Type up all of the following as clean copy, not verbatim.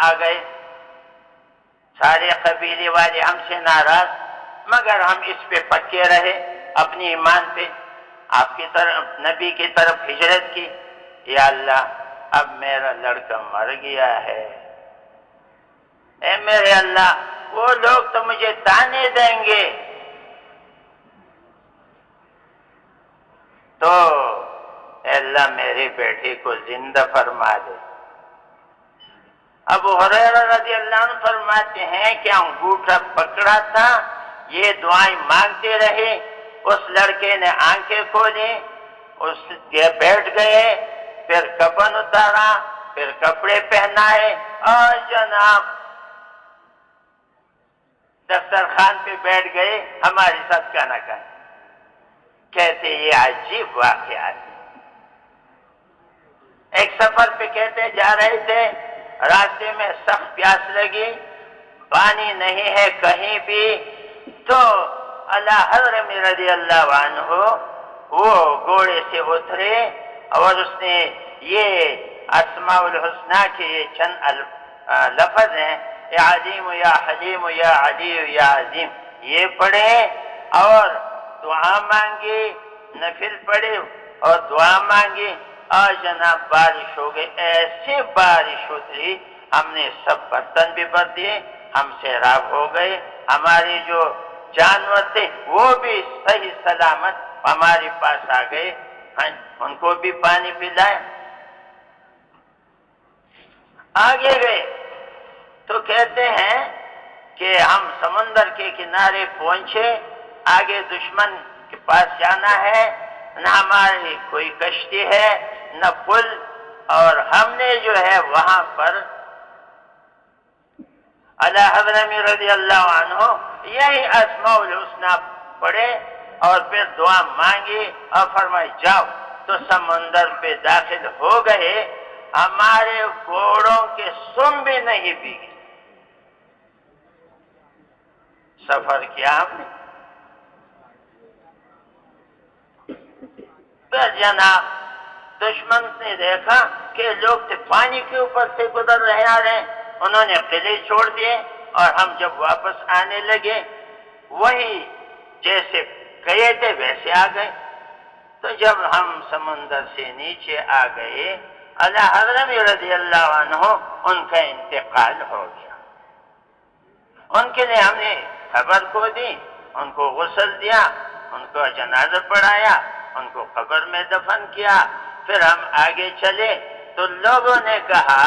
آ گئے، سارے قبیلے والے ہم سے ناراض، مگر ہم اس پہ پکے رہے اپنی ایمان پہ، آپ کی طرف نبی کی طرف ہجرت کی۔ یا اللہ اب میرا لڑکا مر گیا ہے، اے میرے اللہ وہ لوگ تو مجھے تانے دیں گے، تو اے اللہ میری بیٹی کو زندہ فرما دے۔ ابو ہریرہ رضی اللہ عنہ فرماتے ہیں کہ انگوٹھا پکڑا تھا، یہ دعائیں مانگتے رہے، اس لڑکے نے آنکھیں کھولی، اس کے بیٹھ گئے، پھر کفن اتارا، پھر کپڑے پہنائے، اور جناب دسترخوان پہ بیٹھ گئے ہمارے ساتھ کھانا کھائے۔ کہتے یہ عجیب واقعات ہے۔ ایک سفر پہ کہتے جا رہے تھے، راستے میں سخت پیاس لگی، پانی نہیں ہے کہیں بھی، تو اعلیٰ حضرت رضی اللہ عنہ وہ گھوڑے سے اترے اور اس نے یہ اسماء الحسنہ کے یہ چند لفظ ہیں، یا علیم یا حلیم یا علی یا عظیم، یہ پڑھے اور دعا مانگی، نفل پڑھے اور دعا مانگی، اور جناب بارش ہو گئی، ایسی بارش اتری، ہم نے سب برتن بھی بھر دیے، ہم سیراب ہو گئے، ہمارے جو جانور تھے وہ بھی صحیح سلامت ہمارے پاس آ گئے، ان کو بھی پانی پلائے۔ آگے گئے تو کہتے ہیں کہ ہم سمندر کے کنارے پہنچے، آگے دشمن کے پاس جانا ہے، نہ ہماری کوئی کشتی ہے نہ پل، اور ہم نے جو ہے وہاں پر اعلیٰ حضرت رضی اللہ عنہ یہی اسماء الحسنہ پڑھے اور پھر دعا مانگی اور فرمائے جاؤ، تو سمندر پہ داخل ہو گئے، ہمارے گھوڑوں کے سم بھی نہیں بھیگے۔ سفر کیا ہم نے، پھر جناب دشمن نے دیکھا کہ لوگ پانی کے اوپر سے گزر رہے آ رہے ہیں، انہوں نے قلعے چھوڑ دیے، اور ہم جب واپس آنے لگے وہی جیسے گئے تھے ویسے آ گئے۔ تو جب ہم سمندر سے نیچے آ گئے، اعلیٰ حضرت رضی اللہ عنہ ان کا انتقال ہو گیا۔ ان کے لیے ہم نے خبر کو دی، ان کو غسل دیا، ان کو جنازہ پڑھایا، ان کو قبر میں دفن کیا۔ پھر ہم آگے چلے تو لوگوں نے کہا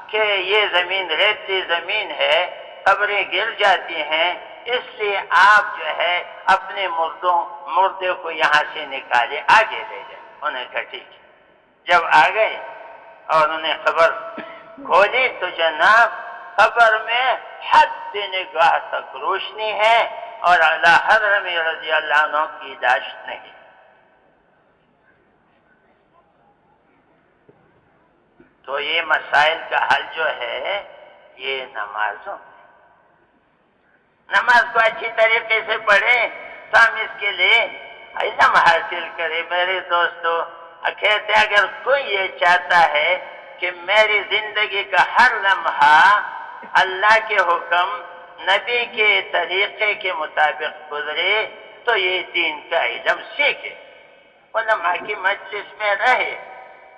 کہ یہ زمین ریتی زمین ہے، قبریں گر جاتی ہیں، اس لیے آپ جو ہے اپنے مردے کو یہاں سے نکالے آگے لے جائیں۔ انہوں نے کہا ٹھیک ہے۔ جب آ گئے اور انہوں نے قبر کھولی تو جناب قبر میں حد نگاہ تک روشنی ہے اور اعلیٰ حضرت رضی اللہ عنہ کی لاش نہیں۔ تو یہ مسائل کا حل جو ہے یہ نمازوں، نماز کو اچھی طریقے سے پڑھیں تو ہم اس کے لیے علم حاصل کریں۔ میرے دوستو، کہتے اگر کوئی یہ چاہتا ہے کہ میری زندگی کا ہر لمحہ اللہ کے حکم نبی کے طریقے کے مطابق گزرے تو یہ دین کا علم سیکھے، علماء کی مجلس میں رہے۔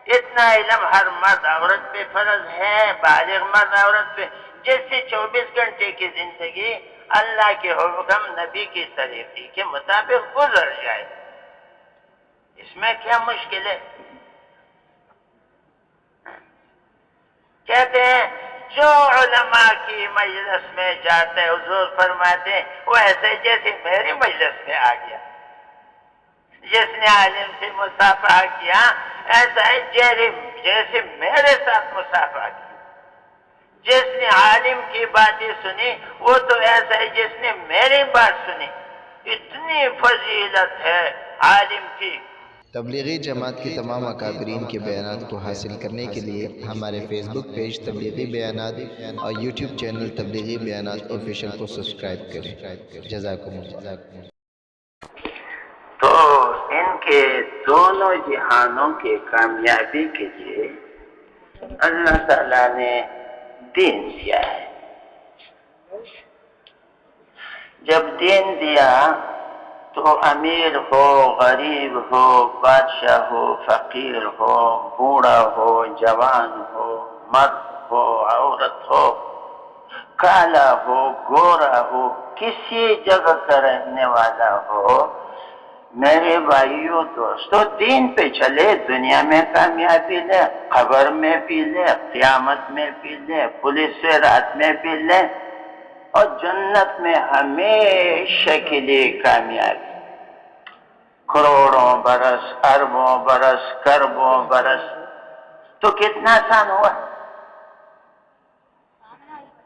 اتنا علم ہر مرد عورت پہ فرض ہے، بالغ مرد عورت پہ، جس سے 24 گھنٹے کی زندگی اللہ کے حکم نبی کی طریقے کے مطابق گزر جائے، اس میں کیا مشکل ہے؟ کہتے ہیں جو علماء کی مجلس میں جاتے ہیں، حضور فرماتے ہیں وہ ایسے جیسے میری مجلس میں آ گیا، جس نے عالم سے مصافحہ کیا ایسا ہے جیسے میرے ساتھ مصافحہ کیا، جس نے عالم کی باتیں سنی وہ تو ایسا ہے جس نے میری بات سنی۔ اتنی فضیلت ہے عالم کی۔ تبلیغی جماعت کی تمام اکابرین کے بیانات کو حاصل کرنے کے لیے ہمارے فیس بک پیج تبلیغی بیانات اور یوٹیوب چینل تبلیغی بیانات آفیشل کو سبسکرائب کریں۔ جزاکم اللہ۔ تو ان کے دونوں جہانوں کے کامیابی کے لیے اللہ تعالیٰ نے دین دیا ہے. جب دین دیا تو امیر ہو، غریب ہو، بادشاہ ہو، فقیر ہو، بوڑھا ہو، جوان ہو، مرد ہو، عورت ہو، کالا ہو، گورا ہو، کسی جگہ کا رہنے والا ہو، میرے بھائیوں دوستو دین پہ چلے، دنیا میں کامیابی لے، قبر میں بھی لے، قیامت میں بھی لے، پولیس سے رات میں بھی لے، اور جنت میں ہمیشہ کے لیے کامیابی. کروڑوں برس، اربوں برس، کربوں برس، تو کتنا آسان ہوا.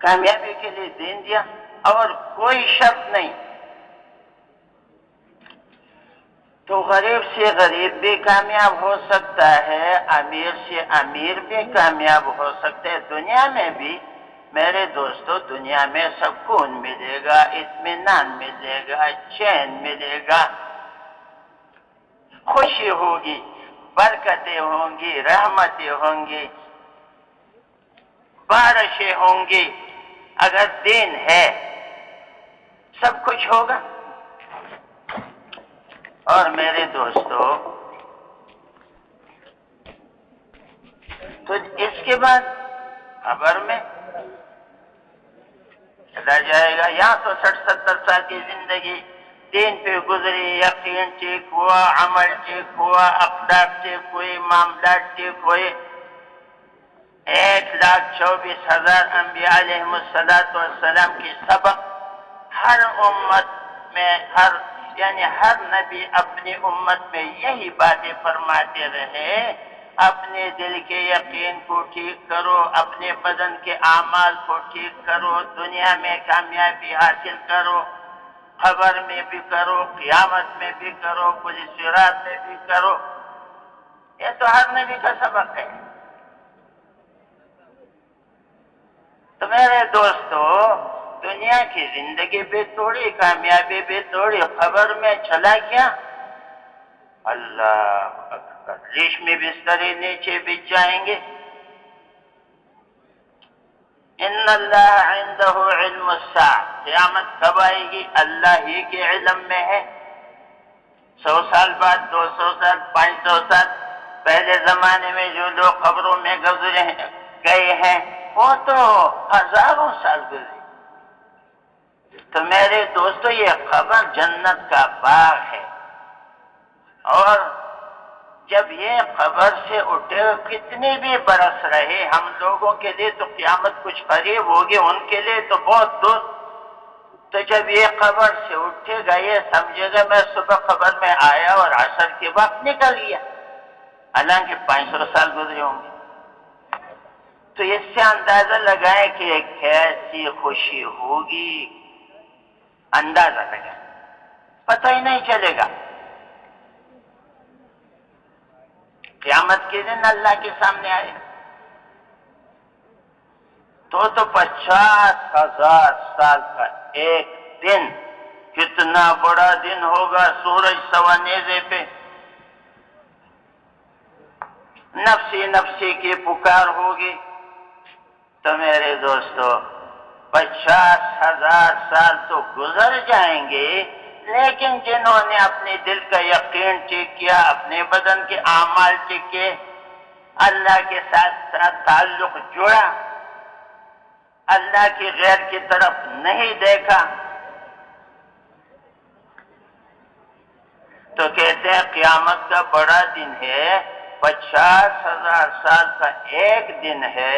کامیابی کے لیے دین دیا اور کوئی شرط نہیں. تو غریب سے غریب بھی کامیاب ہو سکتا ہے، امیر سے امیر بھی کامیاب ہو سکتے ہیں. دنیا میں بھی میرے دوستو دنیا میں سکون ملے گا، اطمینان ملے گا، چین ملے گا، خوشی ہوگی، برکتیں ہوں گی، رحمتیں ہوں گی، بارشیں ہوں گی. اگر دین ہے سب کچھ ہوگا. اور میرے دوستو تو اس کے بعد خبر میں چلا جائے گا. یہاں تو 60-70 سال کی زندگی دین پہ گزری، یقین ٹھیک ہوا، عمل ٹھیک ہوا، اخلاق ٹھیک ہوئی، معاملات ٹھیک ہوئے. 1,24,000 انبیاء علیہ السلام کی سبق ہر امت میں، ہر نبی اپنی امت میں یہی باتیں فرماتے رہے. اپنے دل کے یقین کو ٹھیک کرو، اپنے بدن کے اعمال کو ٹھیک کرو، دنیا میں کامیابی حاصل کرو، خبر میں بھی کرو، قیامت میں بھی کرو، پولیس صراط میں بھی کرو. یہ تو ہر نبی کا سبق ہے. تو میرے دوستو دنیا کی زندگی بھی توڑی، کامیابی بھی توڑی، خبر میں چلا کیا؟ اللہ اکبر، ریشمی بسترے نیچے بچ جائیں گے. ان اللہ عنده علم الساعہ، قیامت کب آئے گی اللہ ہی کے علم میں ہے. 100 سال بعد، 200 سال، 500 سال، پہلے زمانے میں جو لوگ قبروں میں گئے ہیں وہ تو ہزاروں سال گزرے. تو میرے دوستو یہ خبر جنت کا باغ ہے. اور جب یہ خبر سے اٹھے کتنے بھی برس رہے، ہم لوگوں کے لیے تو قیامت کچھ قریب ہوگی، ان کے لیے تو بہت دور. تو جب یہ خبر سے اٹھے گا یہ سمجھے گا میں صبح خبر میں آیا اور عصر کے وقت نکل گیا، حالانکہ 500 سال گزرے ہوں گے. تو اس سے اندازہ لگائیں کہ کیسی خوشی ہوگی، اندازہ لگائیں، پتہ ہی نہیں چلے گا. قیامت کے دن اللہ کے سامنے آئے تو 50,000 سال کا ایک دن، کتنا بڑا دن ہوگا. سورج سوا نیزے پہ، نفسی نفسی کی پکار ہوگی. تو میرے دوستو 50,000 سال تو گزر جائیں گے، لیکن جنہوں نے اپنے دل کا یقین ٹھیک کیا، اپنے بدن کے اعمال ٹھیک کیے، اللہ کے ساتھ تعلق جوڑا، اللہ کی غیر کی طرف نہیں دیکھا، تو کہتے ہیں قیامت کا بڑا دن ہے، 50,000 سال کا ایک دن ہے.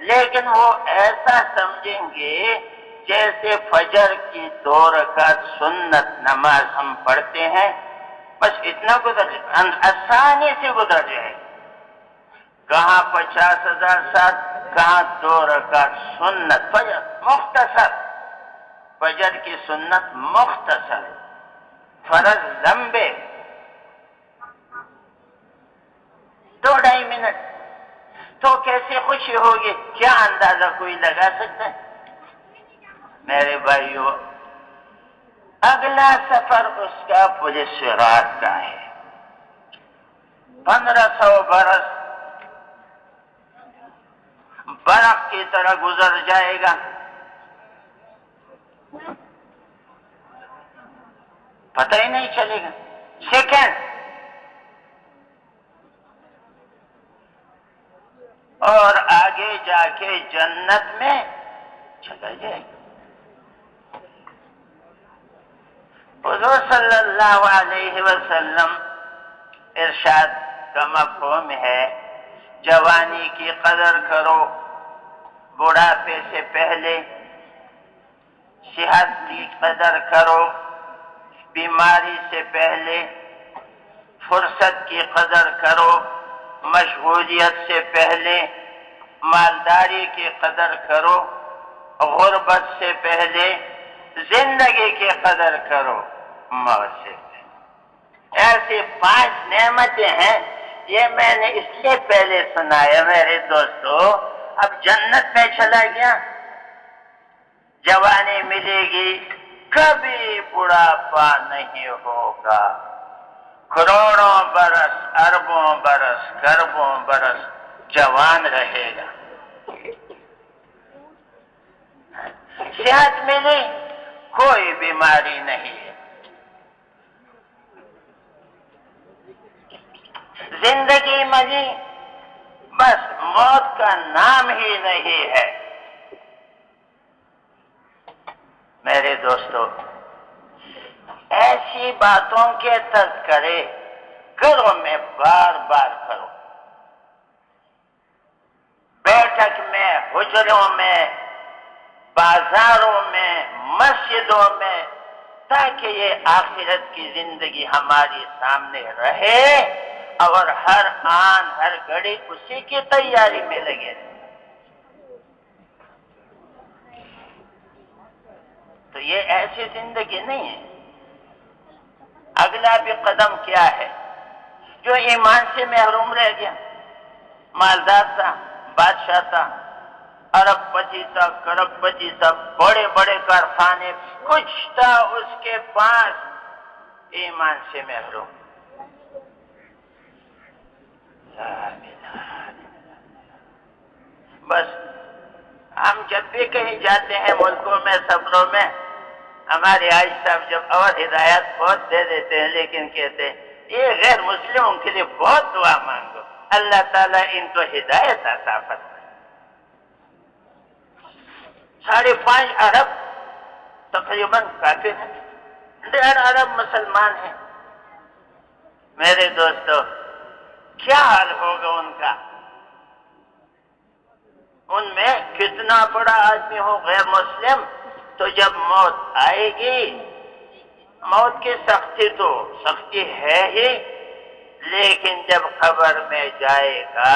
لیکن وہ ایسا سمجھیں گے جیسے فجر کی 2 رکعت سنت نماز ہم پڑھتے ہیں، بس اتنا گزر جائے، آسانی سے گزر جائے. کہاں 50,000 سال، کہاں 2 رکعت سنت. فجر مختصر، فجر کی سنت مختصر، فرض لمبے 2-2.5 منٹ. تو کیسے خوشی ہوگی، کیا اندازہ کوئی لگا سکتا ہے؟ میرے بھائیو اگلا سفر اس کا پولیس صراط کا ہے. 1500 برس برق کی طرح گزر جائے گا، پتہ ہی نہیں چلے گا، سیکنڈ۔ اور آگے جا کے جنت میں چلا جائے گا۔ حضور صلی اللہ علیہ وسلم ارشاد کا مفہوم ہے، جوانی کی قدر کرو بڑھاپے سے پہلے، صحت کی قدر کرو بیماری سے پہلے، فرصت کی قدر کرو مشغولیت سے پہلے، مالداری کی قدر کرو غربت سے پہلے، زندگی کی قدر کرو موت سے پہلے۔ ایسی 5 نعمتیں ہیں، یہ میں نے اس لیے پہلے سنایا میرے دوستو، اب جنت میں چلا گیا، جوانی ملے گی، کبھی بڑھاپا نہیں ہوگا، کروڑوں برس، اربوں برس، کروڑوں برس جوان رہے گا۔ صحت ملی، کوئی بیماری نہیں ہے، زندگی ملی، بس موت کا نام ہی نہیں ہے۔ میرے دوستو، ایسی باتوں کے تذکرے گھروں میں بار بار کرو، بیٹھک میں، حجروں میں، بازاروں میں، مسجدوں میں، تاکہ یہ آخرت کی زندگی ہماری سامنے رہے اور ہر آن ہر گھڑی اسی کی تیاری میں لگے رہے۔ تو یہ ایسی زندگی نہیں ہے۔ اگلا بھی قدم کیا ہے؟ جو ایمان سے محروم رہ گیا، مالدار تھا، بادشاہ تھا، ارب پتی تھا، کرب پتی تھا، بڑے بڑے کارخانے، کچھ تھا اس کے پاس، ایمان سے محروم۔ بس ہم جب بھی کہیں جاتے ہیں ملکوں میں، سفروں میں، ہمارے حاج صاحب جب اور ہدایت بہت دے دیتے ہیں، لیکن کہتے ہیں یہ غیر مسلموں کے لیے بہت دعا مانگو، اللہ تعالیٰ ان کو ہدایت عطا فرمائے۔ 5.5 ارب تقریباً کافر ہیں، 1.5 ارب مسلمان ہیں۔ میرے دوستو، کیا حال ہوگا ان کا؟ ان میں کتنا بڑا آدمی ہو غیر مسلم، تو جب موت آئے گی، موت کی سختی تو سختی ہے ہی، لیکن جب قبر میں جائے گا،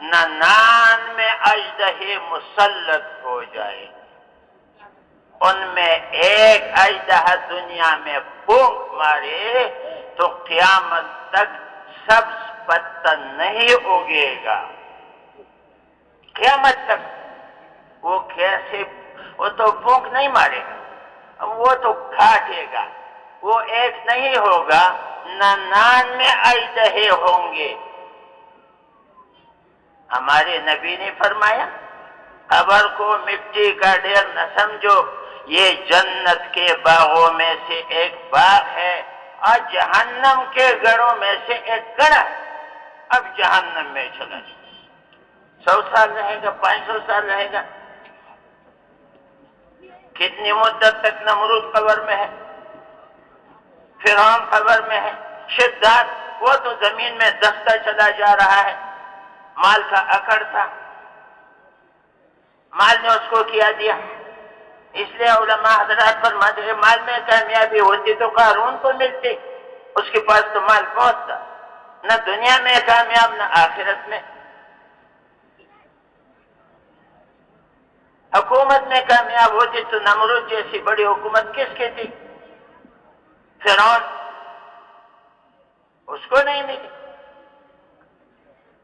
نان میں اژدہے مسلط ہو جائے گی، ان میں ایک اژدہا دنیا میں پھونک مارے تو قیامت تک سبز پتا نہیں اگے گا، قیامت تک۔ وہ کیسے؟ وہ تو پھونک نہیں مارے گا، وہ تو کاٹے گا، وہ ایک نہیں ہوگا، نان میں اژدہے ہوں گے۔ ہمارے نبی نے فرمایا، قبر کو مٹی کا ڈھیر نہ سمجھو، یہ جنت کے باغوں میں سے ایک باغ ہے اور جہنم کے گڑھوں میں سے ایک گڑھا ہے۔ اب جہنم میں چلا جائے، 100 سال رہے گا، 500 سال رہے گا، کتنی مدت تک نمرود قبر میں ہے، فرعون قبر میں ہے، شداد وہ تو زمین میں دستا چلا جا رہا ہے، مال کا اکڑ تھا، مال نے اس کو کیا دیا۔ اس لیے علماء حضرات فرماتے ہیں مال میں کامیابی ہوتی تو قارون کو ملتی، اس کے پاس تو مال بہت تھا، نہ دنیا میں کامیاب نہ آخرت میں۔ حکومت میں کامیاب ہوتی تو نمرود جیسی بڑی حکومت کس کی تھی؟ فرعون، اس کو نہیں ملی۔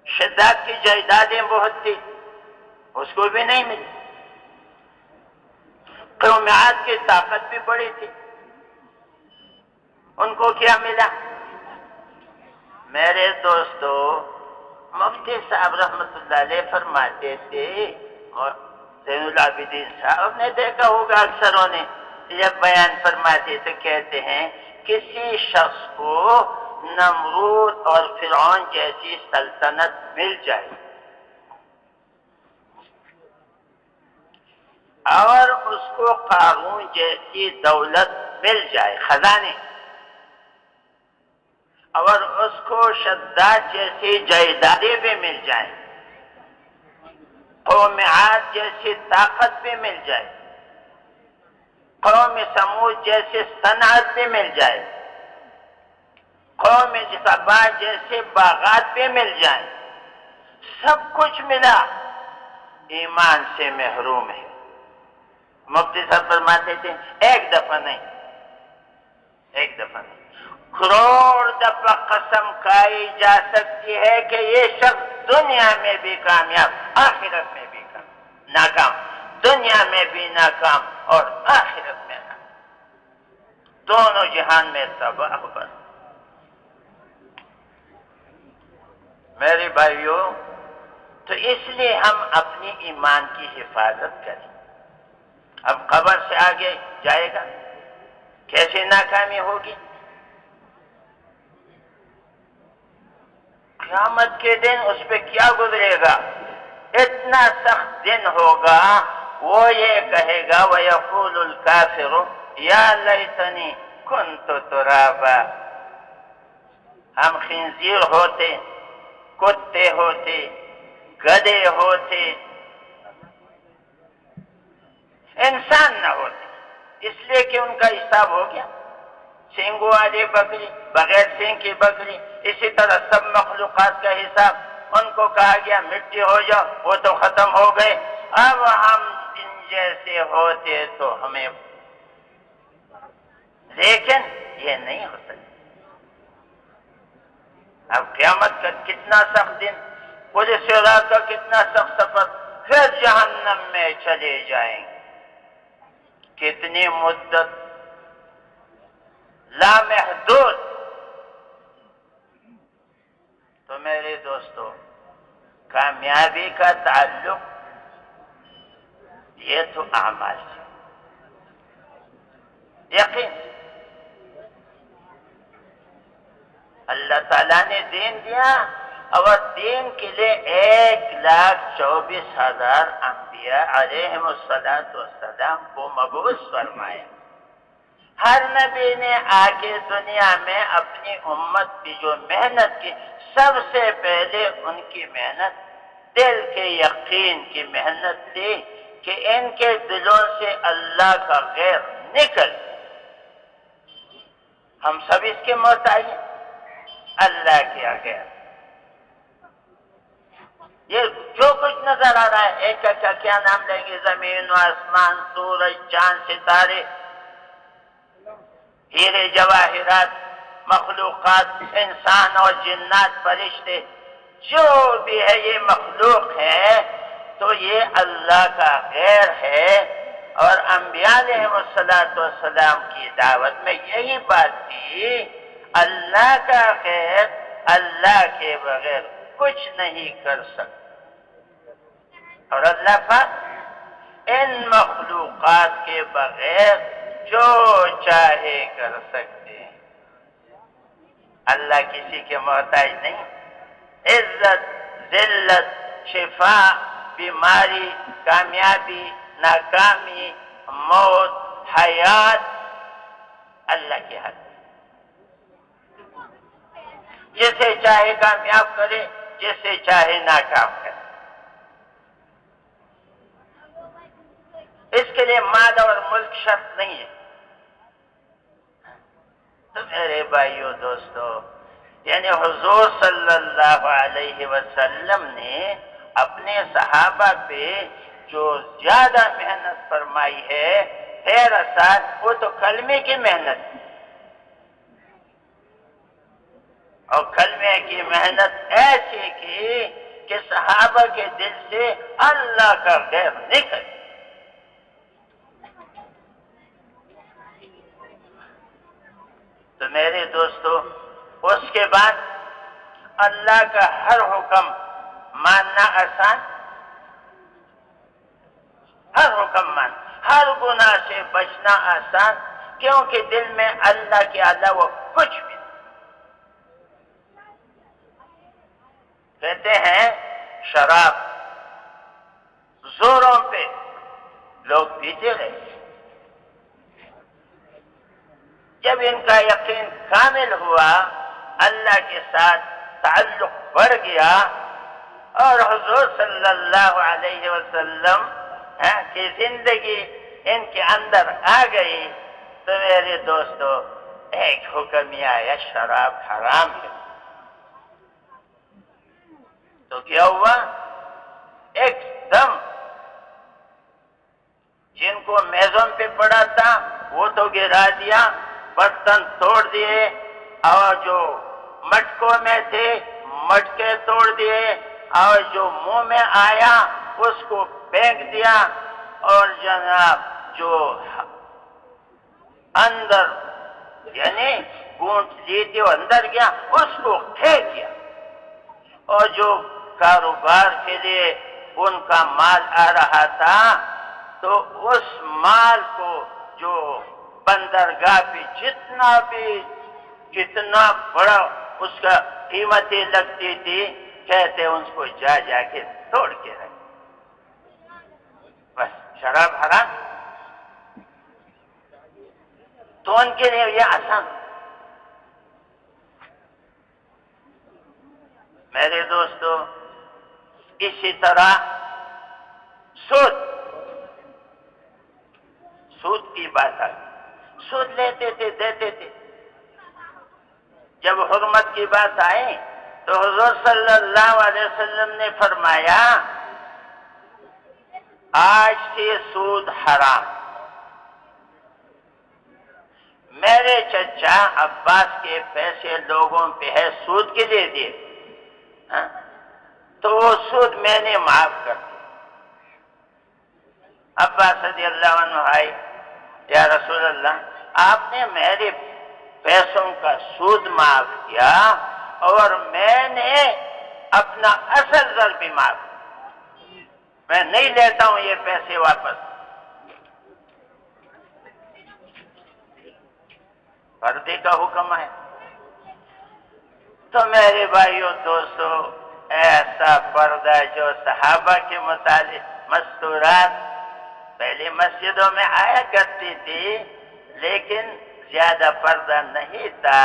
شداد کی جائیدادیں بہت تھی، اس کو بھی نہیں ملی۔ قوم عاد کی طاقت بھی بڑی تھی، ان کو کیا ملا؟ میرے دوستو، مفتی صاحب رحمت اللہ علیہ فرماتے تھے، اور زین العابدین صاحب نے دیکھا ہوگا اکثروں نے جب بیان فرماتے تو کہتے ہیں کسی شخص کو نمرود اور فرعون جیسی سلطنت مل جائے اور اس کو قارون جیسی دولت مل جائے، خزانے، اور اس کو شداد جیسی جائیدادیں بھی مل جائیں، قوم عاد جیسی طاقت بھی مل جائے، قوم سمود جیسی صنعت بھی مل جائے، قوم سبا جیسے باغات بھی مل جائیں، سب کچھ ملا، ایمان سے محروم ہے۔ مفتی صاحب فرماتے تھے ایک دفعہ نہیں، ایک دفعہ نہیں، کروڑ دفعہ قسم کھائی جا سکتی ہے کہ یہ شخص دنیا میں بھی کامیاب، آخرت میں بھی ناکام، دنیا میں بھی ناکام اور آخرت میں ناکام، دونوں جہان میں تباہ بر۔ میرے بھائیوں، تو اس لیے ہم اپنی ایمان کی حفاظت کریں۔ اب قبر سے آگے جائے گا، کیسے ناکامی ہوگی؟ قیامت کے دن اس پہ کیا گزرے گا؟ اتنا سخت دن ہوگا، وہ یہ کہے گا وَيَقُولُ الْكَافِرُ يَا لَيْتَنِي كُنْتُ تُرَابًا، ہم خنزیر ہوتے، کتے ہوتے، گدے ہوتے، انسان نہ ہوتے، اس لیے کہ ان کا حساب ہو گیا، سینگوں والی بکری، بغیر سینگ کی بکری، اسی طرح سب مخلوقات کا حساب، ان کو کہا گیا مٹی ہو جاؤ، وہ تو ختم ہو گئے، اب ہم ان جیسے ہوتے تو ہمیں، لیکن یہ نہیں ہو سکتا۔ اب قیامت کا کتنا سخت دن، پولیس صراط کا کتنا سخت سفر، پھر جہنم میں چلے جائیں گے، کتنی مدت، لامحدود۔ تو میرے دوستو، کامیابی کا تعلق یہ تو اعمال سے، یقین اللہ تعالیٰ نے دین دیا، اور دین کے لیے 1,24,000 انبیاء علیہم السلام کو مبعوث فرمایا۔ ہر نبی نے آگے دنیا میں اپنی امت کی جو محنت کی، سب سے پہلے ان کی محنت دل کے یقین کی محنت تھی کہ ان کے دلوں سے اللہ کا غیر نکل۔ ہم سب اس کے محتاج ہیں، اللہ کے غیر، یہ جو کچھ نظر آ رہا ہے، ایک کا کیا نام لیں گے، زمین و آسمان، سورج، چاند، ستارے، ہیرے جواہرات، مخلوقات، انسان اور جنات، فرشتے، جو بھی ہے یہ مخلوق ہے، تو یہ اللہ کا غیر ہے۔ اور انبیاء علیہ السلام کی دعوت میں یہی بات تھی، اللہ کا غیر، اللہ کے بغیر کچھ نہیں کر سکتا، اور اللہ پاک ان مخلوقات کے بغیر جو چاہے کر سکتے ہیں۔ اللہ کسی کے محتاج نہیں، عزت، ذلت، شفا، بیماری، کامیابی، ناکامی، موت، حیات، اللہ کے ہاتھ، جسے چاہے کامیاب کرے، جسے چاہے ناکام کرے۔ اس کے لیے مال اور ملک شرط نہیں ہے۔ تو میرے بھائیو دوستو، یعنی حضور صلی اللہ علیہ وسلم نے اپنے صحابہ پہ جو زیادہ محنت فرمائی ہے، خیر اثر، وہ تو کلمے کی محنت، اور کلمے کی محنت ایسی کی کہ صحابہ کے دل سے اللہ کا غیر نکل۔ تو میرے دوستو، اس کے بعد اللہ کا ہر حکم ماننا آسان، ہر حکم مان، ہر گناہ سے بچنا آسان، کیونکہ دل میں اللہ کے علاوہ کچھ بھی نہیں۔ کہتے ہیں شراب زوروں پہ لوگ پیتے رہے، جب ان کا یقین کامل ہوا، اللہ کے ساتھ تعلق بڑھ گیا اور حضور صلی اللہ علیہ وسلم کی زندگی ان کے اندر آ گئی، تو میرے دوستو ایک حکم یہ آیا شراب حرام ہے۔ تو کیا ہوا؟ ایک دم جن کو میزوں پہ پڑا تھا وہ تو گرا دیا، برتن توڑ دیے، اور جو مٹکوں میں تھے مٹکے توڑ دیے، اور جو منہ میں آیا اس کو پھینک دیا، اور جناب جو اندر یعنی گونٹ لی تھی وہ اندر گیا اس کو پھینک دیا، اور جو کاروبار کے لیے ان کا مال آ رہا تھا تو اس مال کو جو بندرگاہ پہ جتنا بڑا اس کا قیمتیں لگتی تھی، کہتے اس کو جا کے توڑ کے رکھ، بس شراب حرام۔ تو ان کے لیے یہ آسان۔ میرے دوستو اسی طرح سود کی بات آئی، سود لیتے تھے دیتے تھے، جب حرمت کی بات آئی تو حضور صلی اللہ علیہ وسلم نے فرمایا آج سے سود حرام۔ میرے چچا عباس کے پیسے لوگوں پہ ہے سود کے لیے دیے، تو وہ سود میں نے معاف کر دیا۔ عباس رضی اللہ عنہ آئے، یا رسول اللہ آپ نے میرے پیسوں کا سود معاف کیا اور میں نے اپنا اصل زر بھی معاف کیا، میں نہیں لیتا ہوں یہ پیسے واپس۔ پردے کا حکم ہے۔ تو میرے بھائیوں دوستو ایسا پردہ جو صحابہ کے متعلق مستورات پہلے مسجدوں میں آیا کرتی تھی لیکن زیادہ پردہ نہیں تھا،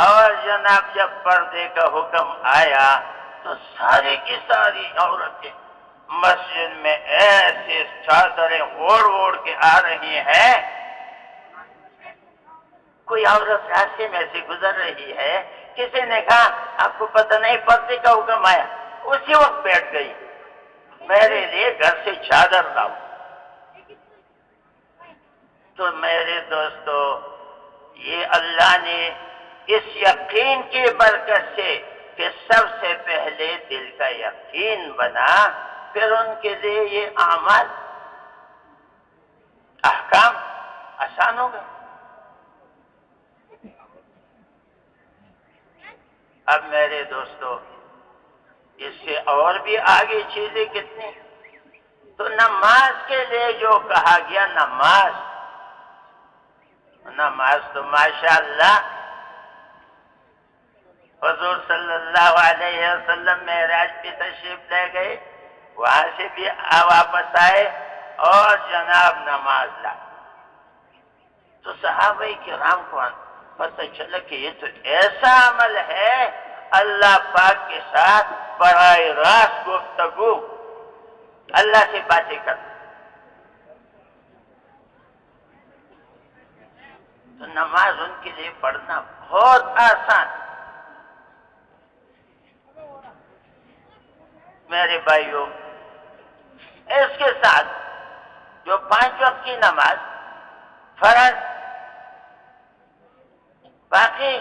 اور جناب جب پردے کا حکم آیا تو ساری کی ساری عورتیں مسجد میں ایسے چادریں اوڑھ کے آ رہی ہیں، کوئی عورت راستے میں سے گزر رہی ہے، کسی نے کہا آپ کو پتہ نہیں پردے کا حکم آیا، اسی وقت بیٹھ گئی میرے لیے گھر سے چادر لاؤ۔ تو میرے دوستو یہ اللہ نے اس یقین کی برکت سے کہ سب سے پہلے دل کا یقین بنا، پھر ان کے لیے یہ اعمال احکام آسان ہو گئے۔ اب میرے دوستو اس سے اور بھی آگے چیزیں کتنی، تو نماز کے لیے جو کہا گیا نماز تو ماشاءاللہ حضور صلی اللہ علیہ وسلم معراج پہ تشریف لے گئے، وہاں سے بھی واپس آئے اور جناب نماز لا، تو صحابہ کرام کو پتہ چلا کہ یہ تو ایسا عمل ہے اللہ پاک کے ساتھ براہ راست گفتگو، اللہ سے باتیں کرنا۔ تو نماز ان کے لیے پڑھنا بہت آسان۔ میرے بھائیوں اس کے ساتھ جو 5 وقت کی نماز فرض، باقی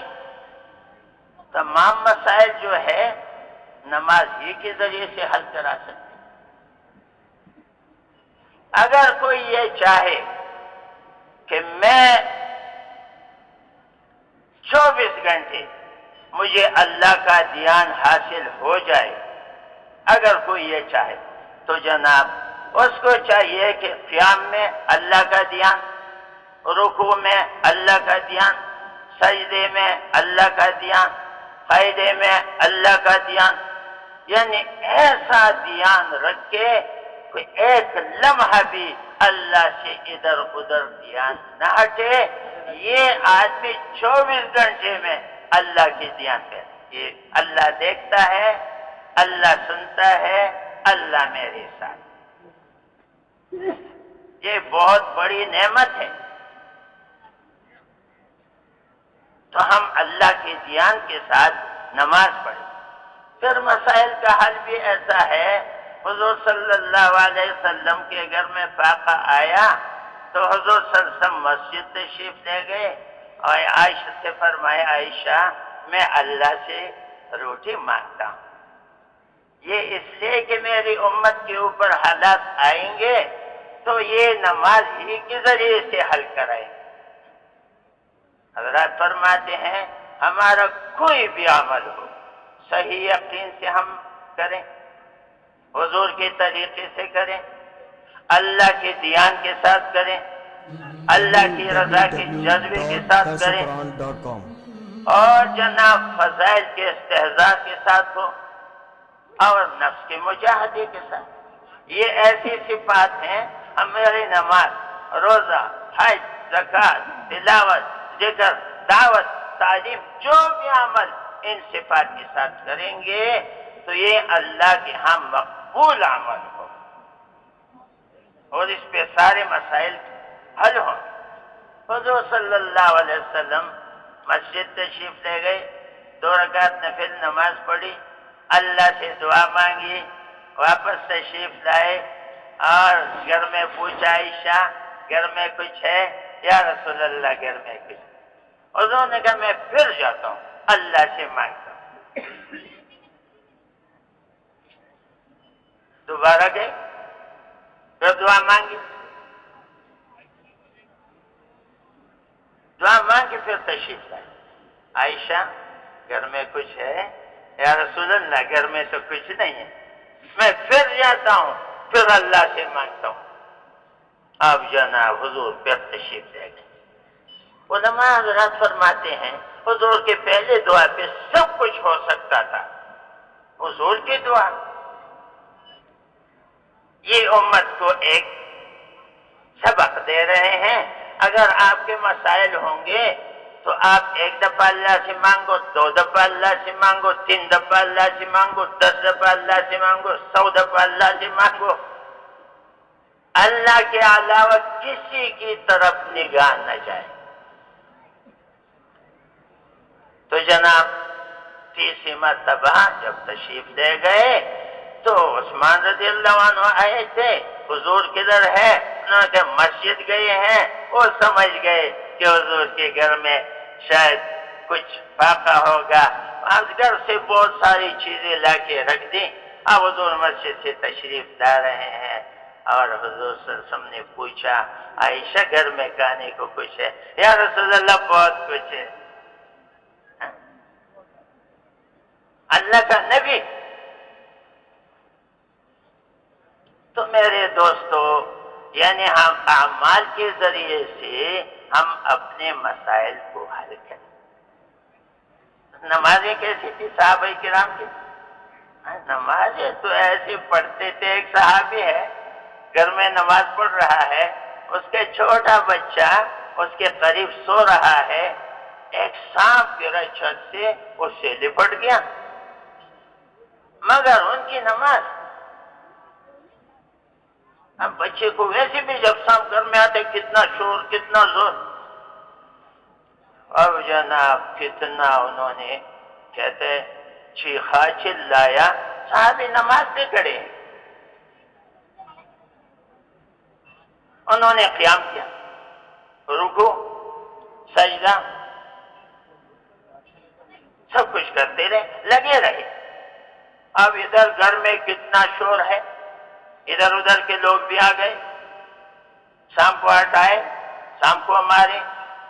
تمام مسائل جو ہے نماز ہی کے ذریعے سے حل کرا سکتے۔ اگر کوئی یہ چاہے کہ میں 24 گھنٹے مجھے اللہ کا دھیان حاصل ہو جائے، اگر کوئی یہ چاہے تو جناب اس کو چاہیے کہ قیام میں اللہ کا دھیان، رکوع میں اللہ کا دھیان، سجدے میں اللہ کا دھیان، قعدے میں اللہ کا دھیان، یعنی ایسا دھیان رکھ کے کوئی ایک لمحہ بھی اللہ سے ادھر ادھر دھیان نہ ہٹے۔ یہ آدمی 24 گھنٹے میں اللہ کی دھیان کرے، یہ اللہ دیکھتا ہے، اللہ سنتا ہے، اللہ میرے ساتھ۔ یہ بہت بڑی نعمت ہے۔ تو ہم اللہ کے دھیان کے ساتھ نماز پڑھیں۔ پھر مسائل کا حل بھی ایسا ہے، حضور صلی اللہ علیہ وسلم کے گھر میں فاقہ آیا تو حضور صلی اللہ علیہ وسلم مسجد تشریف لے گئے اور عائشہ سے فرمائے، عائشہ میں اللہ سے روٹی مانگتا ہوں، یہ اس لیے کہ میری امت کے اوپر حالات آئیں گے تو یہ نماز ہی کے ذریعے سے حل کرائیں۔ حضرات فرماتے ہیں ہمارا کوئی بھی عمل ہو صحیح یقین سے ہم کریں، حضور کے طریقے سے کریں، اللہ کے دھیان کے ساتھ کریں، اللہ کی رضا کے جذبے کے ساتھ کریں، اور جناب فضائل کے استحضاء کے ساتھ ہو اور نفس کے مجاہدے کے ساتھ۔ یہ ایسی صفات ہیں، ہماری نماز، روزہ، حج، زکوٰۃ، تلاوت، ذکر، دعوت، تعلیم، جو بھی عمل ان صفات کے ساتھ کریں گے تو یہ اللہ کے ہاں مقبول عمل ہو اور اس پہ سارے مسائل حل ہوں۔ حضور صلی اللہ علیہ وسلم مسجد تشریف لے گئے، 2 رکعت نفل نماز پڑھی، اللہ سے دعا مانگی، واپس تشریف لائے اور گھر میں پوچھا، عائشہ گھر میں کچھ ہے؟ یا رسول اللہ گھر میں کچھ؟ حضور نے کہا میں پھر جاتا ہوں، اللہ سے مانگتا ہوں۔ دوبارہ گئے، پھر دعا مانگی، دعا مانگ کے پھر تشریف لائے، عائشہ گھر میں کچھ ہے؟ یا رسول اللہ گھر میں تو کچھ نہیں ہے، میں پھر جاتا ہوں، پھر اللہ سے مانگتا ہوں۔ اب جناب حضور پھر تشریف لے گئے۔ علماء حضرات فرماتے ہیں حضور کے پہلے دعا پہ سب کچھ ہو سکتا تھا، حضور کی دعا۔ یہ امت کو ایک سبق دے رہے ہیں، اگر آپ کے مسائل ہوں گے تو آپ 1 دفعہ اللہ سے مانگو، 2 دفعہ اللہ سے مانگو، 3 دفعہ اللہ سے مانگو، 10 دفعہ اللہ سے مانگو، 100 دفعہ اللہ سے مانگو، اللہ کے علاوہ کسی کی طرف نگاہ نہ جائے۔ تو جناب 30 مرتبہ جب تشریف لے گئے تو عثمان رضی اللہ عنہ آئے تھے، حضور کدھر ہے؟ انہوں نے کہا مسجد گئے ہیں۔ وہ سمجھ گئے کہ حضور کے گھر میں شاید کچھ فاقہ ہوگا، اس گھر سے بہت ساری چیزیں لا کے رکھ دی۔ اب حضور مسجد سے تشریف لا رہے ہیں اور حضور صلی اللہ علیہ وسلم نے پوچھا، عائشہ گھر میں کھانے کو کچھ ہے؟ یا رسول اللہ بہت کچھ ہے۔ اللہ کا نبی۔ تو میرے دوستو، یعنی ہم اعمال کے ذریعے سے ہم اپنے مسائل کو حل کریں۔ نمازیں کیسی تھی صحابہ کرام کی؟ نمازیں تو ایسے پڑھتے تھے، ایک صحابی ہے گھر میں نماز پڑھ رہا ہے، اس کے چھوٹا بچہ اس کے قریب سو رہا ہے، ایک سانپ گرا چھت سے، اس سے لپٹ گیا، مگر ان کی نماز۔ اب بچے کو ویسے بھی جب سانپ گھر میں آتے کتنا شور، کتنا زور، اب جناب کتنا انہوں نے کہتے چیخا چلایا، صحابی نماز پہ کھڑے، انہوں نے قیام کیا، رکوع، سجدہ، سب کچھ کرتے رہے، لگے رہے۔ اب ادھر گھر میں کتنا شور ہے، ادھر ادھر کے لوگ بھی آ گئے، سانپ کو ہٹائے، سانپ کو مارے،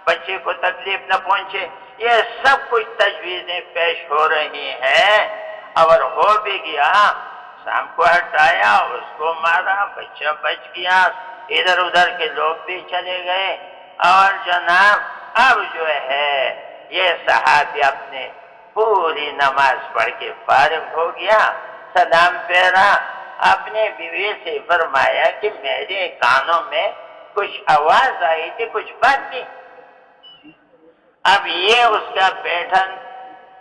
بچے کو تکلیف نہ پہنچے، یہ سب کچھ تجویزیں پیش ہو رہی ہیں۔ اور ہو بھی گیا، سام کو ہٹایا، اس کو مارا، بچہ بچ گیا، ادھر ادھر کے لوگ بھی چلے گئے، اور جناب اب جو ہے یہ صحابی اپنے پوری نماز پڑھ کے فارغ ہو گیا، سلام پھیرا، اپنے بیوی سے فرمایا کہ میرے کانوں میں کچھ آواز آئی تھی، کچھ بات تھی۔ اب یہ اس کا بیٹھن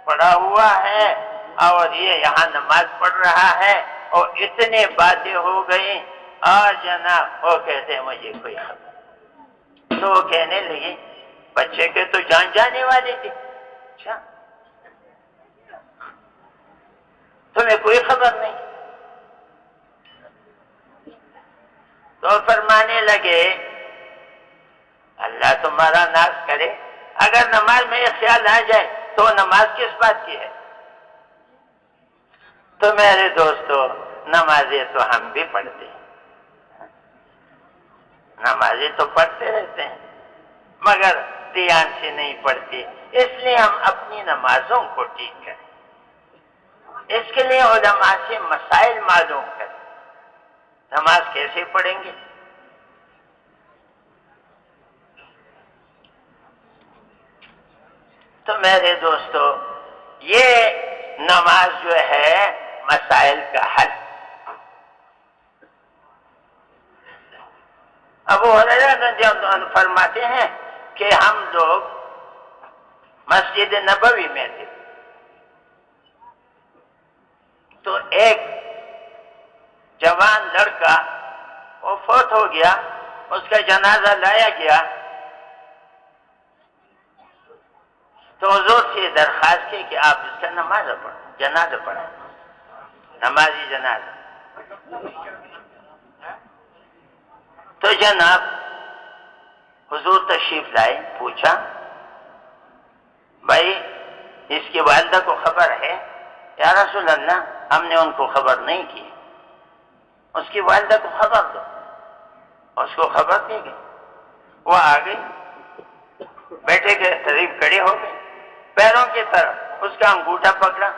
پڑا ہوا ہے اور یہ یہاں نماز پڑھ رہا ہے، اور اتنے باتیں ہو گئی، اور جناب وہ کہتے ہیں مجھے کوئی خبر۔ تو وہ کہنے لگی بچے کے تو جان جانے والی تھی، اچھا تمہیں کوئی خبر نہیں؟ تو فرمانے لگے اللہ تمہارا ناز کرے، اگر نماز میں یہ خیال آ جائے تو نماز کس بات کی ہے؟ تو میرے دوستو نمازیں تو ہم بھی پڑھتے ہیں، نمازیں تو پڑھتے رہتے ہیں، مگر دھیان سے نہیں پڑھتے، اس لیے ہم اپنی نمازوں کو ٹھیک کریں، اس کے لیے علماء سے مسائل معلوم کریں، نماز کیسے پڑھیں گے؟ تو میرے دوستو یہ نماز جو ہے مسائل کا حل۔ ابو ہریرہ رضی اللہ عنہ فرماتے ہیں کہ ہم لوگ مسجد نبوی میں تھے، تو ایک جوان لڑکا وہ فوت ہو گیا، اس کا جنازہ لایا گیا، تو حضور سے درخواست کی کہ آپ اس کا جنازہ پڑھیں، نمازی جنازہ۔ تو جناب حضور تشریف لائے، پوچھا بھائی اس کی والدہ کو خبر ہے؟ یا رسول اللہ ہم نے ان کو خبر نہیں کی۔ اس کی والدہ کو خبر دو۔ اس کو خبر دی گئی، وہ آ گئی، بیٹے کے قریب کھڑی ہو گئی، پیروں کی طرف اس کا انگوٹھا پکڑا،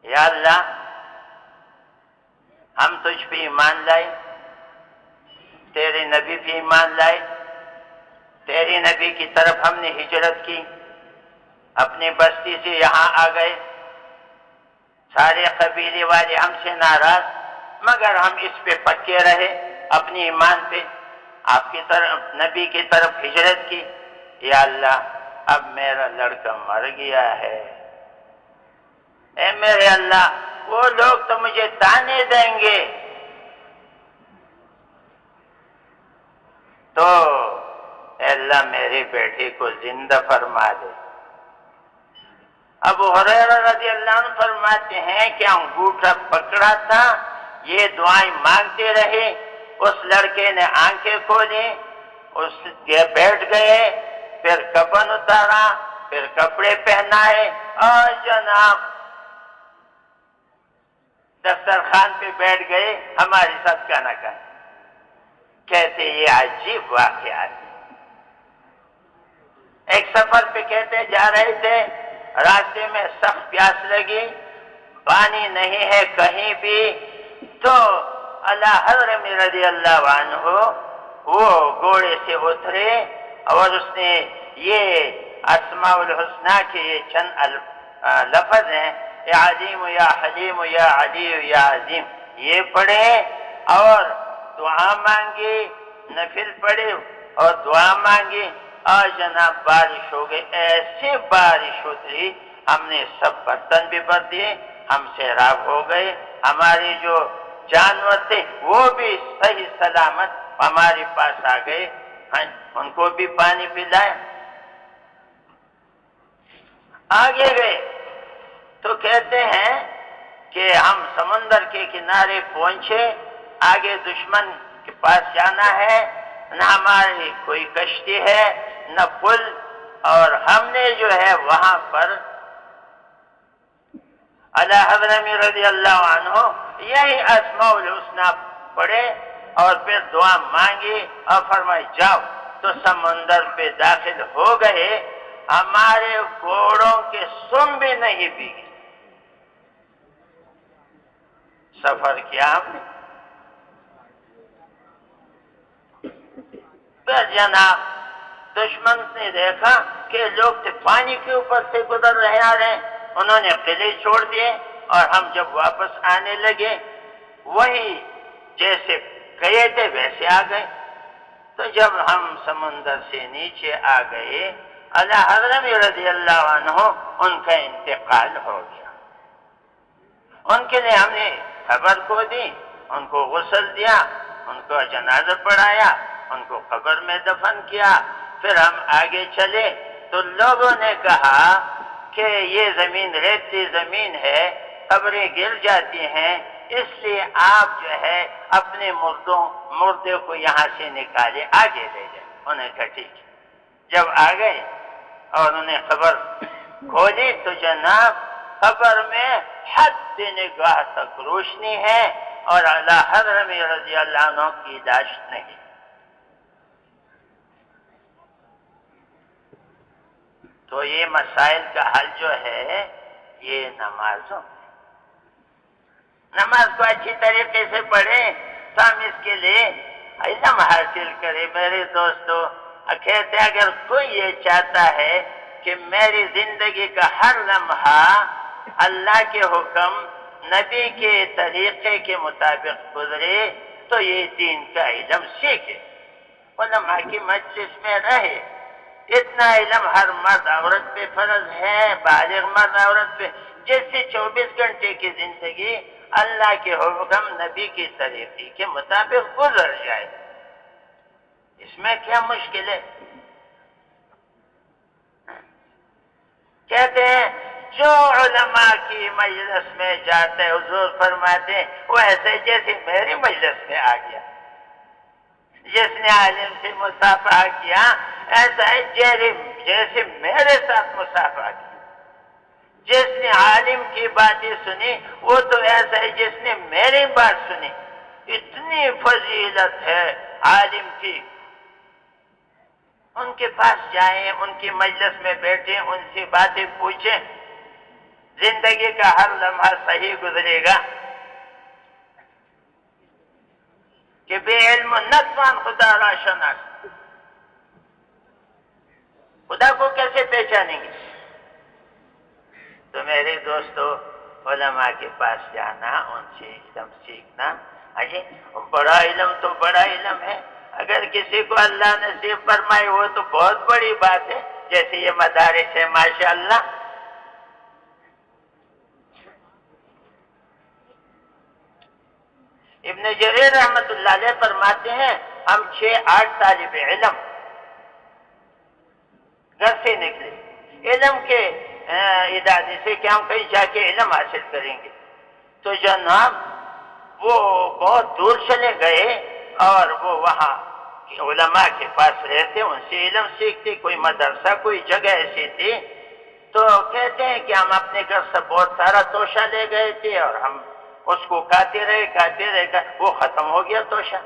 یا اللہ ہم تجھ پہ ایمان لائے، تیرے نبی پہ ایمان لائے، تیرے نبی کی طرف ہم نے ہجرت کی، اپنی بستی سے یہاں آ گئے، سارے قبیلے والے ہم سے ناراض، مگر ہم اس پہ پکے رہے اپنی ایمان پہ، آپ کی طرف نبی کی طرف ہجرت کی، یا اللہ اب میرا لڑکا مر گیا ہے، اے میرے اللہ وہ لوگ تو مجھے تانے دیں گے، تو اے اللہ میرے بیٹے کو زندہ فرما دے۔ ابو ہریرہ رضی اللہ عنہ فرماتے ہیں کہ انگوٹھا پکڑا تھا، یہ دعائیں مانگتے رہے، اس لڑکے نے آنکھیں کھولی، اس کے بیٹھ گئے، پھر کفن اتارا، پھر کپڑے پہنائے، اور جناب دسترخوان پہ بیٹھ گئے، ہمارے ساتھ کھانا کھائے۔ کہتے یہ عجیب واقعات ہے۔ ایک سفر پہ کہتے جا رہے تھے، راستے میں سخت پیاس لگی، پانی نہیں ہے کہیں بھی، تو اللہ حضرت رضی اللہ عنہ وہ گھوڑے سے اترے، اور اس نے یہ اسماء الحسنہ کے یہ چند لفظ ہیں، یا علیم یا حلیم یا علی یا عظیم، یہ پڑھے اور دعا مانگی، نفل پڑھے اور دعا مانگی، اور جناب بارش ہو گئی، ایسی بارش اتری، ہم نے سب برتن بھی بھر دیے، ہم سیراب ہو گئے، ہمارے جو جانور تھے وہ بھی صحیح سلامت ہمارے پاس آ گئے، ان کو بھی پانی پلائے۔ آگے گئے تو کہتے ہیں کہ ہم سمندر کے کنارے پہنچے، آگے دشمن کے پاس جانا ہے، نہ ہماری کوئی کشتی ہے نہ پل، اور ہم نے جو ہے وہاں پر اعلیٰ حضرت رضی اللہ عنہ یہی اسماء الحسنہ پڑھے اور پھر دعا مانگی اور فرمائی جاؤ، تو سمندر پہ داخل ہو گئے، ہمارے گھوڑوں کے سم بھی نہیں بھیگے، سفر کیا ہم نے. پھر جناب دشمن نے دیکھا کہ لوگ پانی کے اوپر سے گزر رہے آ رہے ہیں، انہوں نے قلعے چھوڑ دیے اور ہم جب واپس آنے لگے وہی جیسے گئے تھے ویسے آ گئے. تو جب ہم سمندر سے نیچے آ گئے اعلیٰ حضرت رضی اللہ عنہ ان کا انتقال ہو گیا. ان کے لیے ہم نے خبر کو دی، ان کو غسل دیا، ان کو جنازہ پڑھایا، ان کو قبر میں دفن کیا. پھر ہم آگے چلے تو لوگوں نے کہا کہ یہ زمین ریتی زمین ہے، قبریں گر جاتی ہیں، اس لیے آپ جو ہے اپنے مردے کو یہاں سے نکالے آگے لے جائیں. انہوں نے کہا ٹھیک ہے. جب آ گئے اور انہوں نے قبر کھولی تو جناب قبر میں حد نگاہ تک روشنی ہے اور اعلیٰ حضرت رضی اللہ عنہ کی لاش نہیں. تو یہ مسائل کا حل جو ہے یہ نمازوں میں. نماز کو اچھی طریقے سے پڑھیں تو ہم اس کے لیے علم حاصل کریں. میرے دوستو کہتے ہیں اگر کوئی یہ چاہتا ہے کہ میری زندگی کا ہر لمحہ اللہ کے حکم نبی کے طریقے کے مطابق گزرے تو یہ دین کا علم سیکھے، علماء کی مجلس میں رہے. اتنا علم ہر مرد عورت پہ فرض ہے، بالغ مرد عورت پہ، جس سے 24 گھنٹے کی زندگی اللہ کے حکم نبی کے طریقے کے مطابق گزر جائے. اس میں کیا مشکل ہے؟ کہتے ہیں جو علماء کی مجلس میں جاتے حضور فرماتے ہیں وہ ایسے جیسے میری مجلس میں آ گیا. جس نے عالم سے مصافحہ کیا ایسا ہے جیسے میرے ساتھ مصافحہ کیا. جس نے عالم کی باتیں سنی وہ تو ایسا ہے جس نے میری بات سنی. اتنی فضیلت ہے عالم کی. ان کے پاس جائیں، ان کی مجلس میں بیٹھیں، ان سے باتیں پوچھیں، زندگی کا ہر لمحہ صحیح گزرے گا. کہ بے علم نتوان خدا را شناس، خدا کو کیسے پہچانیں گے؟ تو میرے دوستو علماء کے پاس جانا، ان سے علم سیکھنا. بڑا علم تو بڑا علم ہے، اگر کسی کو اللہ نصیب فرمائے وہ تو بہت بڑی بات ہے. جیسے یہ مدارس ہے ماشاءاللہ. ابن جریر رحمت اللہ علیہ فرماتے ہیں ہم 6-8 طالب علم گھر سے نکلے علم کے ادارے سے کہ ہم کہیں جا کے علم حاصل کریں گے. تو جناب وہ بہت دور چلے گئے اور وہ وہاں علماء کے پاس رہتے، ان سے علم سیکھتے. کوئی مدرسہ کوئی جگہ ایسی تھی. تو کہتے ہیں کہ ہم اپنے گھر سے بہت سارا توشہ لے گئے تھے اور ہم اس کو کھاتے رہے وہ ختم ہو گیا توشہ.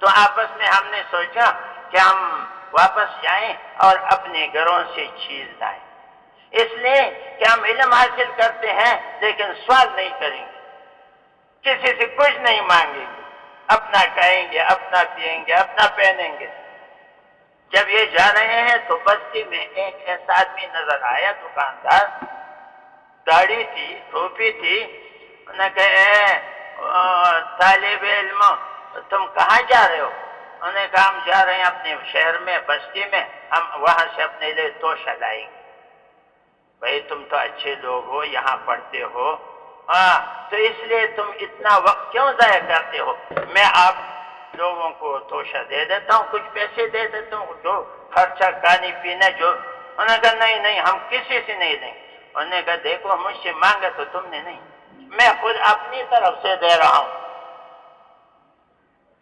تو آپس میں ہم نے سوچا کہ ہم واپس جائیں اور اپنے گھروں سے چیز لائیں. اس لیے کہ ہم علم حاصل کرتے ہیں لیکن سوال نہیں کریں گے، کسی سے کچھ نہیں مانگیں گے، اپنا کھائیں گے، اپنا پیئیں گے، اپنا پہنیں گے. جب یہ جا رہے ہیں تو بستی میں ایک ایسا آدمی نظر آیا، دکاندار، داڑھی تھی، ٹوپی تھی. انہوں نے کہا طالب علم تم کہاں جا رہے ہو؟ انہوں نے کہا ہم جا رہے ہیں اپنے شہر میں، بستی میں، ہم وہاں سے اپنے لیے توشہ لائیں گے. بھائی تم تو اچھے لوگ ہو، یہاں پڑھتے ہو، تو اس لیے تم اتنا وقت کیوں ضائع کرتے ہو؟ میں آپ لوگوں کو توشہ دے دیتا ہوں، کچھ پیسے دے دیتا ہوں، جو خرچہ کھانے پینے جو. انہوں نے کہا نہیں ہم کسی سے نہیں دیں گے. انہوں نے کہا دیکھو مجھ سے مانگا تو تم نے نہیں، میں خود اپنی طرف سے دے رہا ہوں.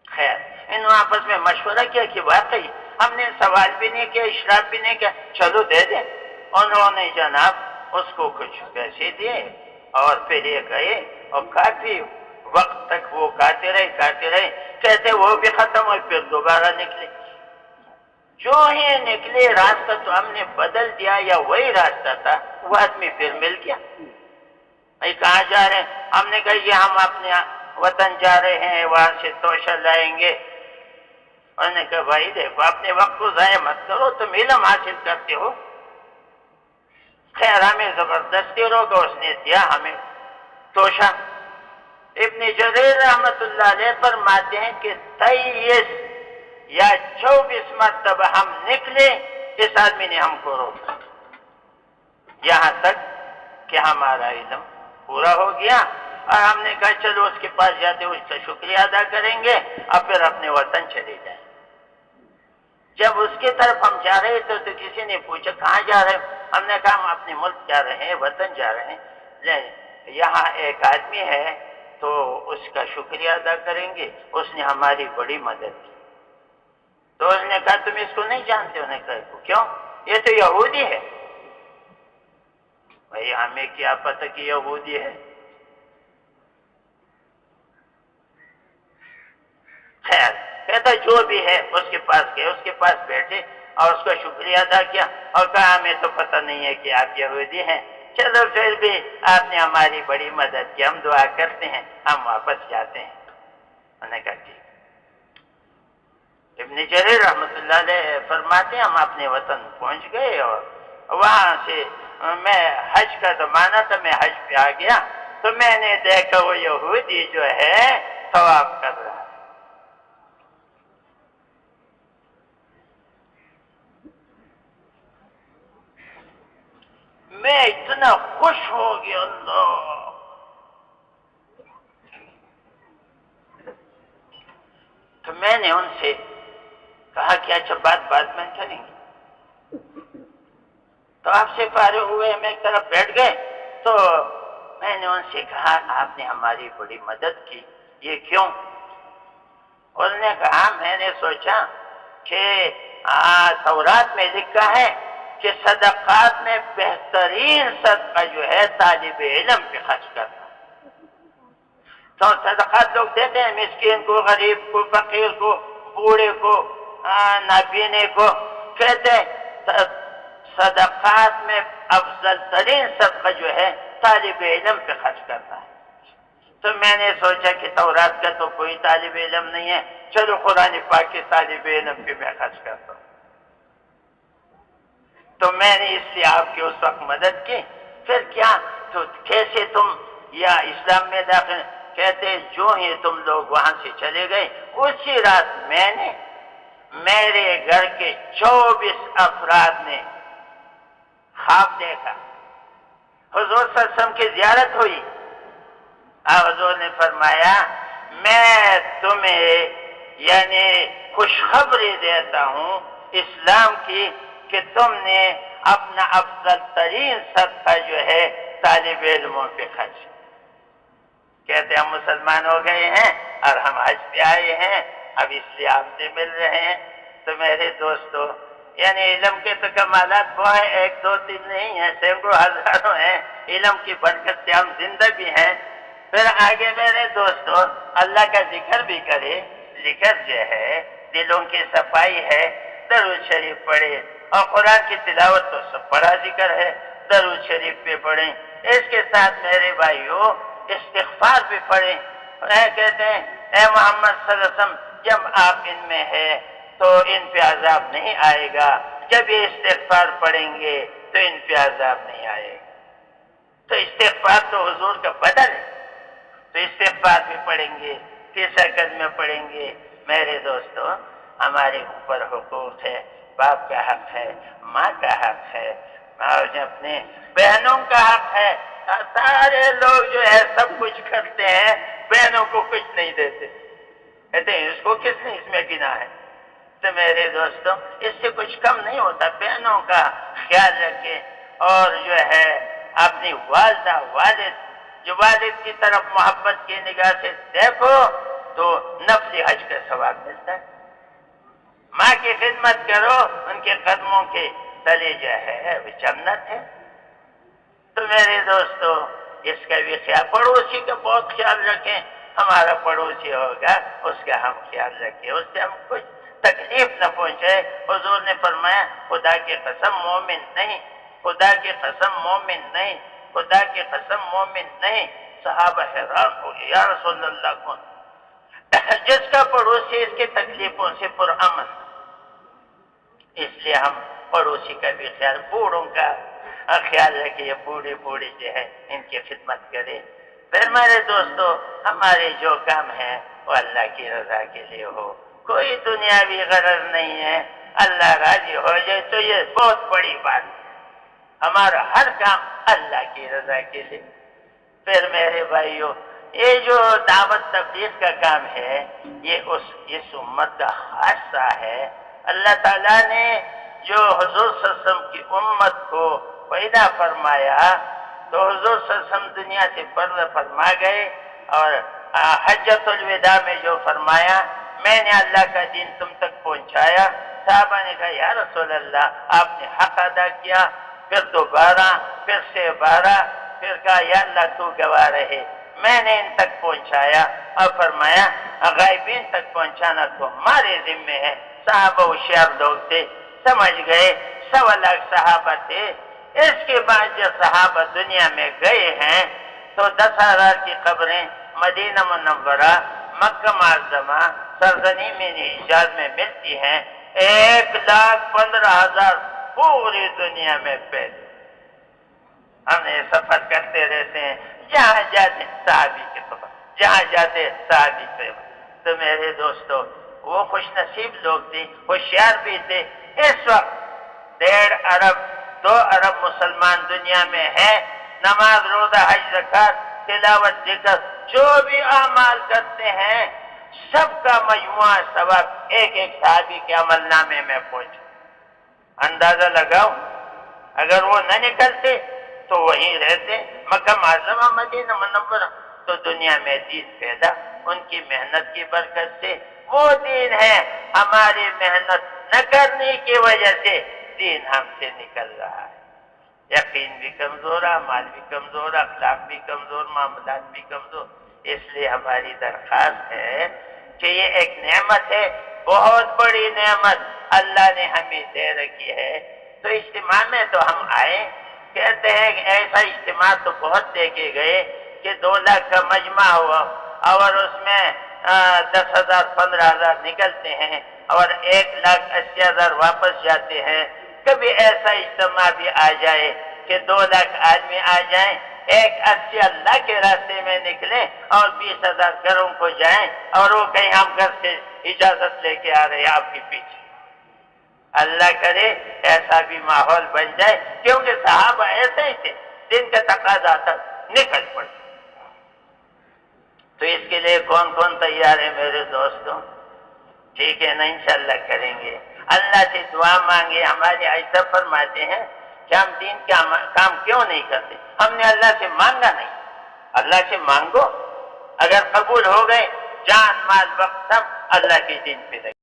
خیر انہوں آپس میں مشورہ کیا کہ واقعی ہم نے سوال بھی نہیں کیا، اشراف بھی نہیں کیا، چلو دے دیں. انہوں نے جناب اس کو کچھ پیسے دیے اور پھر یہ گئے اور کافی وقت تک وہ کھاتے رہے. کہتے وہ بھی ختم ہوئے، پھر دوبارہ نکلے. جو ہی نکلے راستہ تو ہم نے بدل دیا یا وہی راستہ تھا، وہ آدمی پھر مل گیا. بھائی کہاں جا رہے ہیں؟ ہم نے کہا یہ ہم اپنے وطن جا رہے ہیں وہاں سے توشہ لائیں گے. انہوں نے کہا بھائی دیکھو اپنے وقت کو ضائع مت کرو، تم علم حاصل کرتے ہو. خیر ہمیں زبردستی روکا، اس نے دیا ہمیں توشہ. ابن جریر رحمت اللہ علیہ فرماتے ہیں کہ 23 یا 24 مرتبہ ہم نکلے، اس آدمی نے ہم کو روکا، یہاں تک کہ ہمارا علم پورا ہو گیا. اور ہم نے کہا چلو اس کے پاس جاتے اس کا شکریہ ادا کریں گے اور پھر اپنے وطن چلے جائیں. جب اس کی طرف ہم جا رہے تھے تو کسی نے پوچھا کہاں جا رہے ہیں؟ ہم نے کہا ہم اپنے ملک جا رہے ہیں، وطن جا رہے ہیں. یہاں ایک آدمی ہے تو اس کا شکریہ ادا کریں گے، اس نے ہماری بڑی مدد کی. تو اس نے کہا تم اس کو نہیں جانتے؟ انہوں نے کہا کیوں؟ یہ تو یہودی ہے. بھائی ہمیں کیا پتہ کہ یہودی ہے؟ خیر کہتا جو بھی ہے اس کے پاس گئے، اس کے پاس بیٹھے اور اس کا شکریہ ادا کیا اور کہا ہمیں تو پتہ نہیں ہے کہ آپ یہودی ہیں، چلو پھر بھی آپ نے ہماری بڑی مدد کی، ہم دعا کرتے ہیں ہم واپس جاتے ہیں. انہوں نے کہا ٹھیک. ابن جریر رحمت اللہ علیہ فرماتے ہیں ہم اپنے وطن پہنچ گئے اور وہاں سے میں حج کا زمانہ تھا، میں حج پہ آ گیا تو میں نے دیکھا وہ یہودی جو ہے طواف کر رہا ہے. میں اتنا خوش ہو گیا، اللہ. تو میں نے ان سے کہا کہ اچھا بات میں کریں گے. تو آپ سے فارغ ہوئے میں ایک طرف بیٹھ گئے تو میں نے ان سے کہا آپ نے ہماری بڑی مدد کی، یہ کیوں؟ انہوں نے کہا میں نے سوچا کہ تورات میں لکھا ہے کہ صدقات میں بہترین صدقہ جو ہے طالب علم پہ خرچ کرنا. تو صدقات لوگ دیتے ہیں مسکین کو، غریب کو، فقیر کو، بوڑھے کو، نابینے کو. کہتے ہیں صدقات میں افضل ترین صدقہ جو ہے طالب علم پہ خرچ کرنا ہے. تو میں نے سوچا کہ تورات کا تو کوئی طالب علم نہیں ہے، چلو قرآن پاک کے طالب علم پہ میں خرچ کرتا ہوں. تو میں نے اس لیے آپ کی اس وقت مدد کی. پھر کیا تو کیسے تم یا اسلام میں داخل؟ کہتے جو ہی تم لوگ وہاں سے چلے گئے اسی رات میں نے میرے گھر کے 24 افراد نے خواب دیکھا. حضور صلی اللہ علیہ وسلم کی زیارت ہوئی. حضور نے فرمایا میں تمہیں یعنی خوشخبری دیتا ہوں اسلام کی کہ تم نے اپنا افضل ترین صدقہ جو ہے طالب علموں پہ خرچ. کہتے ہم مسلمان ہو گئے ہیں اور ہم حج پہ آئے ہیں، اب اس لیے آپ سے مل رہے ہیں. تو میرے دوستو یعنی علم کے تو کمالات وہ ہیں، 1 2 3 نہیں ہیں، سینکڑوں ہزاروں ہیں. علم کی برکت سے ہم زندہ بھی ہیں. پھر آگے میرے دوستو اللہ کا ذکر بھی کرے. ذکر جو ہے دلوں کی صفائی ہے، درود شریف پڑھے اور قرآن کی تلاوت تو سب بڑا ذکر ہے، درود شریف پہ پڑھیں. اس کے ساتھ میرے بھائیوں استغفار بھی پڑھیں. کہتے ہیں اے محمد صلی اللہ علیہ وسلم جب آپ ان میں ہے تو ان پہ عذاب نہیں آئے گا، جب یہ استغفار پڑھیں گے تو ان پہ عذاب نہیں آئے گا. تو استغفار تو حضور کا بدل ہے. تو استغفار بھی پڑھیں گے، کس شکل میں پڑھیں گے؟ میرے دوستو ہمارے اوپر حقوق ہے، باپ کا حق ہے، ماں کا حق ہے، اور اپنے بہنوں کا حق ہے. سارے لوگ جو ہے سب کچھ کرتے ہیں، بہنوں کو کچھ نہیں دیتے. کہتے ہیں اس کو کس نے اس میں گنا ہے؟ تو میرے دوستو اس سے کچھ کم نہیں ہوتا. بہنوں کا خیال رکھیں اور جو ہے اپنی والدہ والد جو والد کی طرف محبت کی نگاہ سے دیکھو تو نفس حج کا ثواب ملتا ہے. ماں کی خدمت کرو، ان کے قدموں کے تلے جو ہے وہ جنت ہے. تو میرے دوستو اس کا بھی خیال، پڑوسی کا بہت خیال رکھیں. ہمارا پڑوسی ہوگا اس کا ہم خیال رکھیں، اس سے ہم کچھ تکلیف نہ پہنچے. حضور نے فرمایا خدا کی قسم مومن نہیں، خدا کی قسم مومن نہیں، خدا کی قسم مومن نہیں صحابہ حیران ہو گئے، یا رسول اللہ کون؟ جس کا پڑوسی اس کی تکلیفوں سے پرامن، اس لیے ہم پڑوسی کا بھی خیال، بوڑھوں کا خیال رکھے، بوڑھے جو ہے ان کی خدمت کرے۔ پھر میرے دوستو، ہمارے جو کام ہے وہ اللہ کی رضا کے لیے ہو، کوئی دنیاوی غرض نہیں ہے، اللہ راضی ہو جائے تو یہ بہت بڑی بات ہے۔ ہمارا ہر کام اللہ کی رضا کے لیے۔ پھر میرے بھائیوں، یہ جو دعوت تبلیغ کا کام ہے، یہ اس امت کا خاصہ ہے۔ اللہ تعالیٰ نے جو حضور صلی اللہ علیہ وسلم کی امت کو پیدا فرمایا تو حضور صلی اللہ علیہ وسلم دنیا سے پردہ فرما گئے، اور حجۃ الوداع میں جو فرمایا، میں نے اللہ کا دین تم تک پہنچایا، صحابہ نے کہا یا رسول اللہ آپ نے حق ادا کیا، پھر دوبارہ، پھر سے 12، پھر کہا یا اللہ تو گواہ رہے میں نے ان تک پہنچایا، اور فرمایا غائبین تک پہنچانا تو ہمارے ذمے ہے۔ صحابہ ہوشیار لوگ تھے، سمجھ گئے، 100 لاکھ صحابہ تھے۔ اس کے بعد جو صحابہ دنیا میں گئے ہیں تو 10,000 کی قبریں مدینہ منورہ، مکہ معظمہ، سرزمین حجاز میں ملتی ہیں، 1,15,000 پوری دنیا میں پیدا۔ ہم نے سفر کرتے رہتے ہیں، جہاں جاتے صحابی کے سفر، جہاں جاتے صحابی پہ۔ تو میرے دوستو، وہ خوش نصیب لوگ تھے، ہوشیار بھی تھے۔ اس وقت 1.5 ارب 2 ارب مسلمان دنیا میں ہیں، نماز، روزہ، حج، زکات، تلاوت، ذکر، جو بھی اعمال کرتے ہیں سب کا مجموعہ ثواب ایک صحابی کے عمل نامے میں پہنچا۔ اندازہ لگاؤ، اگر وہ نہ نکلتے تو وہیں رہتے مکہ معظمہ، مدینہ منورہ، تو دنیا میں دین پیدا ان کی محنت کی برکت سے۔ وہ دین ہے، ہماری محنت نہ کرنے کی وجہ سے دین ہم سے نکل رہا ہے۔ یقین بھی کمزور، اعمال بھی کمزور، اخلاق بھی کمزور، معاملات بھی کمزور۔ اس لیے ہماری درخواست ہے کہ یہ ایک نعمت ہے، بہت بڑی نعمت اللہ نے ہمیں دے رکھی ہے۔ تو اجتماع میں تو ہم آئے، کہتے ہیں کہ ایسا اجتماع تو بہت دیکھے گئے کہ 2 لاکھ کا مجمع ہوا اور اس میں 10,000 15,000 نکلتے ہیں اور 1,80,000 واپس جاتے ہیں۔ کبھی ایسا اجتماع بھی آ جائے کہ 2 لاکھ آدمی آ جائیں، 1,80,000 اللہ کے راستے میں نکلیں اور 20,000 گھروں کو جائیں، اور وہ کہیں ہم گھر سے اجازت لے کے آ رہے ہیں آپ کے پیچھے۔ اللہ کرے ایسا بھی ماحول بن جائے، کیونکہ صحابہ ایسے ہی تھے، دن کا تقاضا تھا نکل پڑے۔ تو اس کے لیے کون کون تیار ہے میرے دوستوں؟ ٹھیک ہے نا، انشاءاللہ کریں گے۔ اللہ سے دعا مانگے۔ ہمارے عائشہ فرماتے ہیں کہ ہم دین کا کام کیوں نہیں کرتے؟ ہم نے اللہ سے مانگا نہیں۔ اللہ سے مانگو، اگر قبول ہو گئے، جان مال وقت سب اللہ کے دین پہ لگے۔